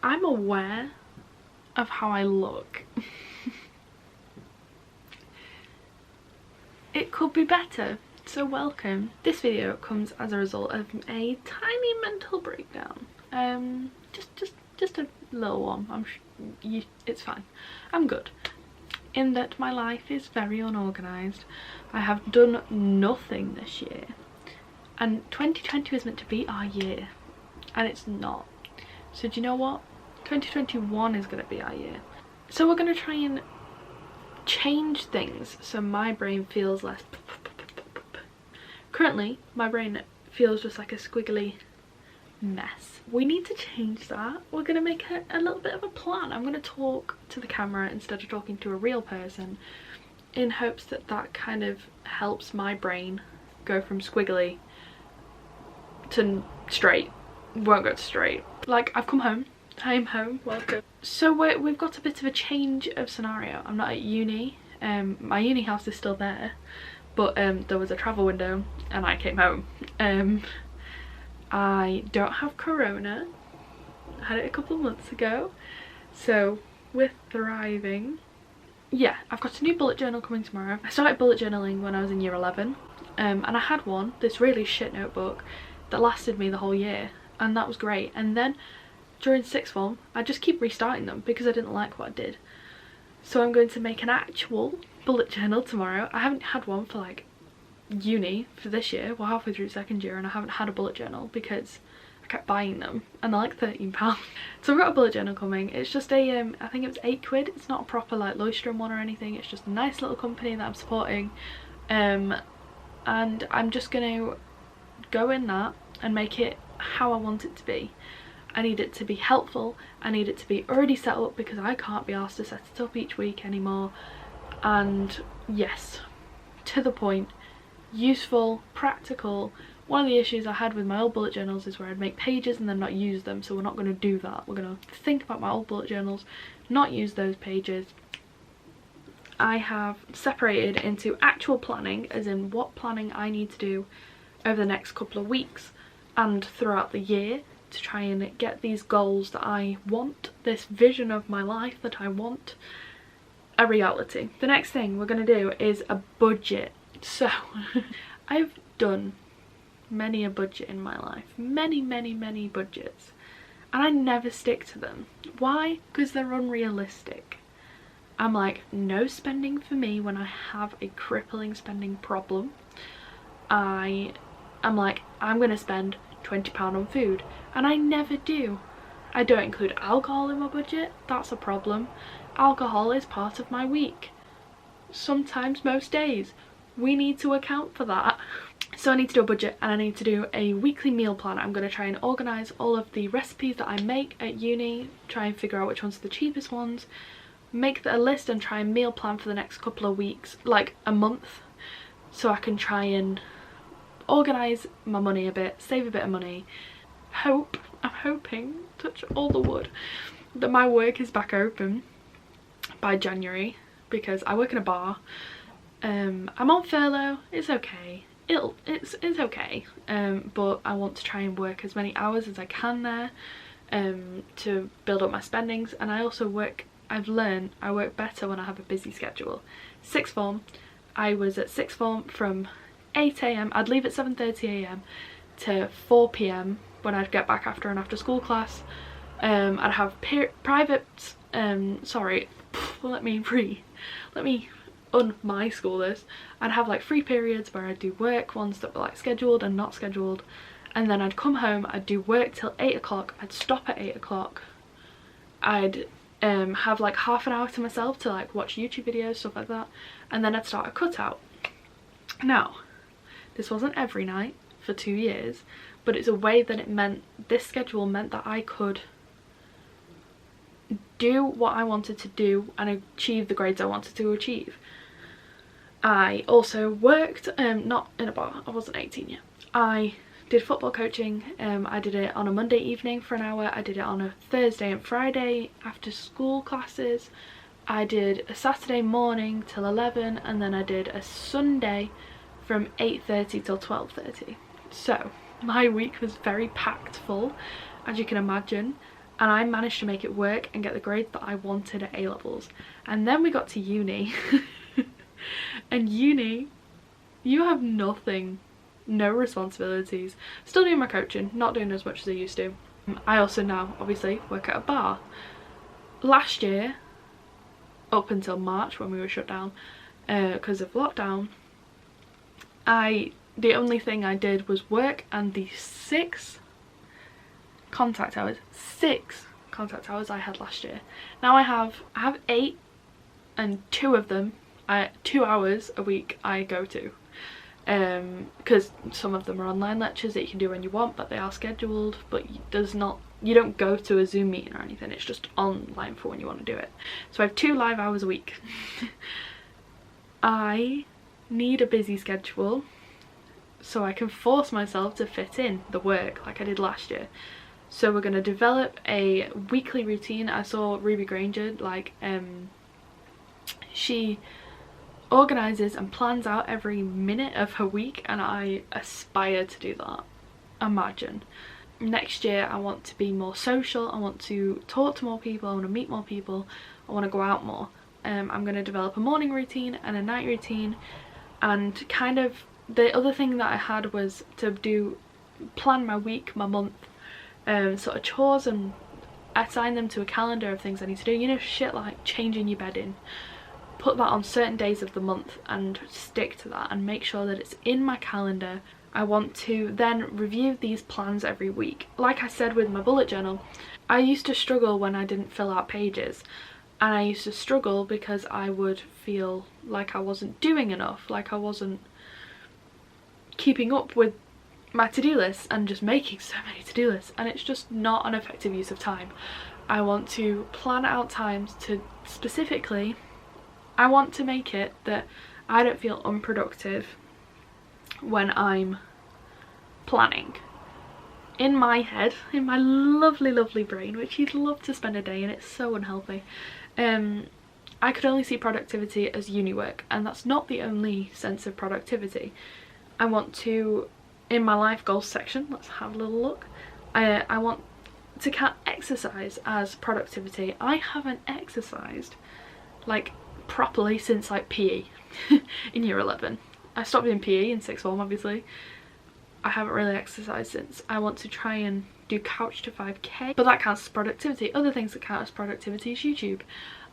I'm aware of how I look. It could be better, so welcome. This video comes as a result of a tiny mental breakdown. Just a little one. It's fine. I'm good. In that my life is very unorganised. I have done nothing this year. And 2020 was meant to be our year. And it's not. So do you know what? 2021 is going to be our year. So we're going to try and change things so my brain feels less. Currently, my brain feels just like a squiggly mess. We need to change that. We're going to make a little bit of a plan. I'm going to talk to the camera instead of talking to a real person in hopes that that kind of helps my brain go from squiggly to straight. Won't go to straight. Like, I've come home. I'm home. Welcome. So we've got a bit of a change of scenario. I'm not at uni. My uni house is still there, but there was a travel window and I came home. I don't have corona. I had it a couple of months ago, so we're thriving. Yeah, I've got a new bullet journal coming tomorrow. I started bullet journaling when I was in year 11, and I had one, this really shit notebook that lasted me the whole year, and that was great. And then during sixth form, I just keep restarting them because I didn't like what I did. So I'm going to make an actual bullet journal tomorrow. I haven't had one for like uni for this year. We're halfway through second year and I haven't had a bullet journal because I kept buying them and they're like £13. So I've got a bullet journal coming. It's just a I think it was £8. It's not a proper like Loistrom one or anything. It's just a nice little company that I'm supporting, and I'm just gonna go in that and make it how I want it to be. I need it to be helpful. I need it to be already set up because I can't be asked to set it up each week anymore. And yes, to the point, useful, practical. One of the issues I had with my old bullet journals is where I'd make pages and then not use them, so we're not going to do that. We're going to think about my old bullet journals, not use those pages. I have separated into actual planning, as in what planning I need to do over the next couple of weeks and throughout the year to try and get these goals that I want, this vision of my life that I want, a reality. The next thing we're going to do is a budget. So I've done many a budget in my life, many budgets, and I never stick to them. Why? Because they're unrealistic. I'm like, no spending for me when I have a crippling spending problem. I'm like, I'm gonna spend £20 on food, and I never do. I don't include alcohol in my budget. That's a problem. Alcohol is part of my week, sometimes most days. We need to account for that. So I need to do a budget and I need to do a weekly meal plan. I'm going to try and organise all of the recipes that I make at uni, try and figure out which ones are the cheapest ones, make a list and try and meal plan for the next couple of weeks, like a month, so I can try and organise my money a bit, save a bit of money. I'm hoping, touch all the wood, that my work is back open by January, because I work in a bar. I'm on furlough. It's okay. It's okay. But I want to try and work as many hours as I can there, to build up my spendings. And I also work. I've learned I work better when I have a busy schedule. Sixth form, I was at sixth form from 8 AM. I'd leave at 7:30 AM to 4 PM when I'd get back after an after school class. I'd have private. Sorry, let me my school this. I'd have like free periods where I'd do work, ones that were like scheduled and not scheduled, and then I'd come home, I'd do work till 8 o'clock, I'd stop at 8 o'clock, I'd have like half an hour to myself to like watch YouTube videos, stuff like that, and then I'd start a cutout. Now, this wasn't every night for 2 years, but it's a way that it meant, this schedule meant that I could do what I wanted to do and achieve the grades I wanted to achieve. I also worked, not in a bar, I wasn't 18 yet. I did football coaching. I did it on a Monday evening for an hour. I did it on a Thursday and Friday after school classes. I did a Saturday morning till 11, and then I did a Sunday from 8:30 till 12:30. So my week was very packed full, as you can imagine. and I managed to make it work and get the grades that I wanted at A-levels. And then we got to uni and uni, you have nothing, no responsibilities. Still doing my coaching, not doing as much as I used to. I also now obviously work at a bar. Last year, up until March when we were shut down because of lockdown, the only thing I did was work, and the 6 contact hours I had last year. Now I have 8, and 2 of them, 2 hours a week I go to, because some of them are online lectures that you can do when you want, but they are scheduled, but you don't go to a Zoom meeting or anything, it's just online for when you want to do it. So I have 2 live hours a week. I need a busy schedule so I can force myself to fit in the work like I did last year. So we're going to develop a weekly routine. I saw Ruby Granger, like, she organises and plans out every minute of her week, and I aspire to do that. Imagine. Next year I want to be more social, I want to talk to more people, I want to meet more people, I want to go out more. I'm going to develop a morning routine and a night routine, and kind of the other thing that I had was to plan my week, my month, sort of chores, and assign them to a calendar of things I need to do. You know, shit like changing your bedding. Put that on certain days of the month and stick to that and make sure that it's in my calendar. I want to then review these plans every week. Like I said with my bullet journal, I used to struggle when I didn't fill out pages, and I used to struggle because I would feel like I wasn't doing enough, like I wasn't keeping up with my to-do list and just making so many to-do lists, and it's just not an effective use of time. I want to plan out times to specifically, I want to make it that I don't feel unproductive when I'm planning. In my head, in my lovely brain, which you'd love to spend a day in, it's so unhealthy, I could only see productivity as uni work, and that's not the only sense of productivity. I want to, in my life goals section, let's have a little look, I want to count exercise as productivity. I haven't exercised like properly since like PE in year 11. I stopped doing PE in 6th form, obviously. I haven't really exercised since. I want to try and do couch to 5k, but that counts as productivity. Other things that count as productivity is YouTube.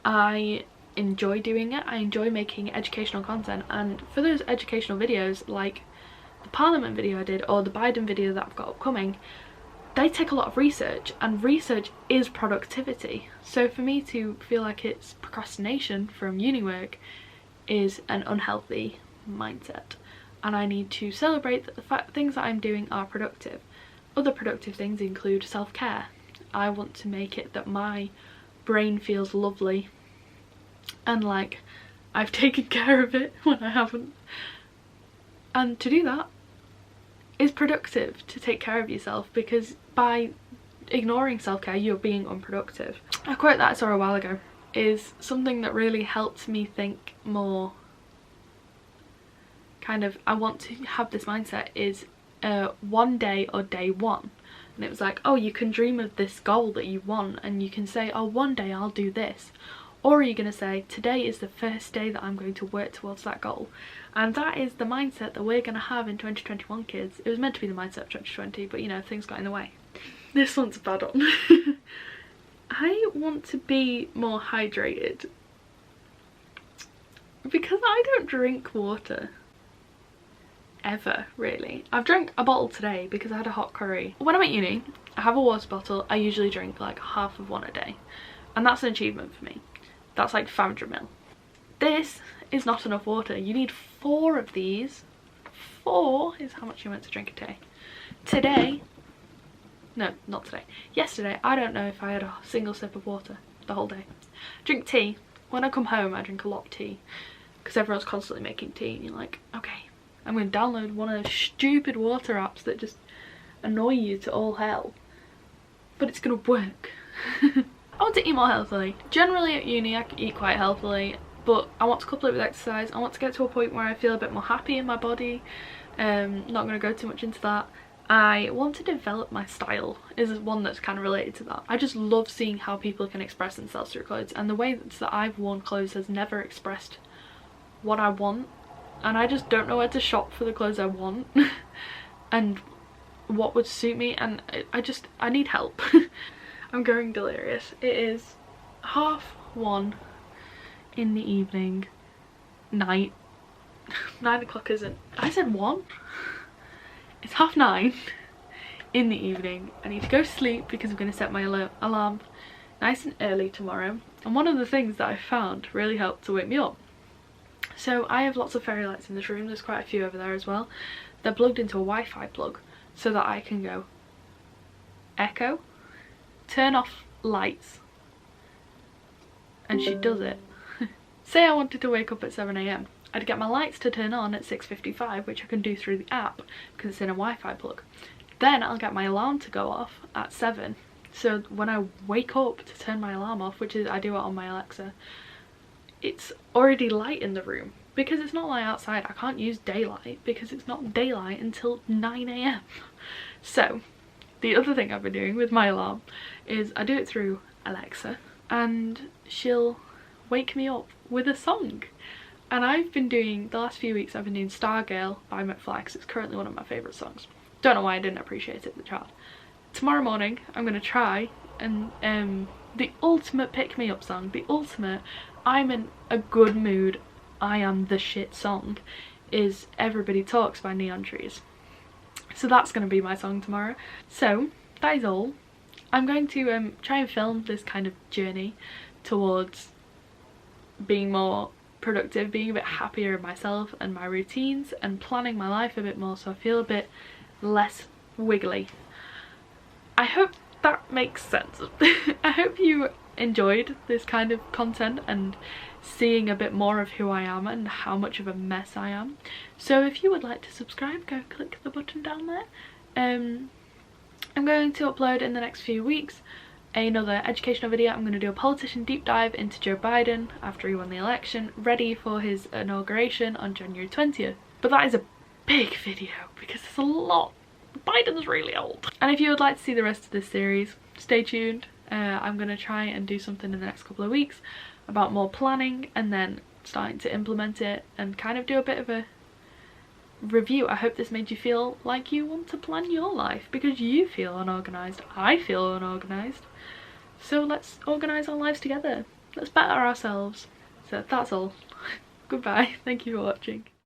I enjoy doing it. I enjoy making educational content, and for those educational videos like the Parliament video I did or the Biden video that I've got upcoming, they take a lot of research, and research is productivity. So for me to feel like it's procrastination from uni work is an unhealthy mindset, and I need to celebrate that the things that I'm doing are productive. Other productive things include self-care. I want to make it that my brain feels lovely and like I've taken care of it when I haven't. And to do that is productive, to take care of yourself, because by ignoring self-care you're being unproductive. A quote that I saw a while ago is something that really helped me think more, kind of, I want to have this mindset is one day or day one. And it was like, oh, you can dream of this goal that you want, and you can say, oh, one day I'll do this. Or are you going to say, today is the first day that I'm going to work towards that goal? And that is the mindset that we're going to have in 2021, kids. It was meant to be the mindset of 2020, but you know, things got in the way. This one's a bad one. I want to be more hydrated, because I don't drink water. Ever, really. I've drank a bottle today because I had a hot curry. When I'm at uni, I have a water bottle. I usually drink like half of one a day, and that's an achievement for me. That's like 500ml. This is not enough water. You need 4 of these. 4 is how much you're meant to drink a day. Today, no, not today. Yesterday, I don't know if I had a single sip of water the whole day. Drink tea. When I come home, I drink a lot of tea because everyone's constantly making tea, and you're like, okay, I'm going to download one of those stupid water apps that just annoy you to all hell, but it's going to work. I want to eat more healthily. Generally at uni I can eat quite healthily, but I want to couple it with exercise. I want to get to a point where I feel a bit more happy in my body. Not going to go too much into that. I want to develop my style is one that's kind of related to that. I just love seeing how people can express themselves through clothes, and the way that I've worn clothes has never expressed what I want, and I just don't know where to shop for the clothes I want and what would suit me, and I need help. I'm going delirious. It is 1:30 in the evening, night. 9 o'clock isn't, I said 1? It's 9:30 in the evening. I need to go to sleep because I'm going to set my alarm nice and early tomorrow, and one of the things that I found really helped to wake me up. So I have lots of fairy lights in this room, there's quite a few over there as well. They're plugged into a Wi-Fi plug so that I can go echo, turn off lights, and she does it. Say I wanted to wake up at 7 AM, I'd get my lights to turn on at 6:55, which I can do through the app because it's in a Wi-Fi plug. Then I'll get my alarm to go off at 7, so when I wake up to turn my alarm off, which is I do it on my Alexa, it's already light in the room because it's not light outside. I can't use daylight because it's not daylight until 9 AM. So the other thing I've been doing with my alarm is I do it through Alexa, and she'll wake me up with a song. And I've been doing, the last few weeks I've been doing Stargirl by McFly because it's currently one of my favourite songs. Don't know why I didn't appreciate it as a child. Tomorrow morning I'm going to try and the ultimate pick-me-up song, the ultimate I'm in a good mood, I am the shit song, is Everybody Talks by Neon Trees. So that's going to be my song tomorrow. So that is all. I'm going to try and film this kind of journey towards being more productive, being a bit happier in myself and my routines, and planning my life a bit more so I feel a bit less wiggly. I hope that makes sense. I hope you enjoyed this kind of content and seeing a bit more of who I am and how much of a mess I am. So if you would like to subscribe, go click the button down there. I'm going to upload in the next few weeks another educational video. I'm going to do a politician deep dive into Joe Biden after he won the election, ready for his inauguration on January 20th. But that is a big video because it's a lot. Biden's really old. And if you would like to see the rest of this series, stay tuned. I'm going to try and do something in the next couple of weeks about more planning and then starting to implement it and kind of do a bit of a review. I hope this made you feel like you want to plan your life because you feel unorganised. I feel unorganised. So let's organise our lives together. Let's better ourselves. So that's all. Goodbye. Thank you for watching.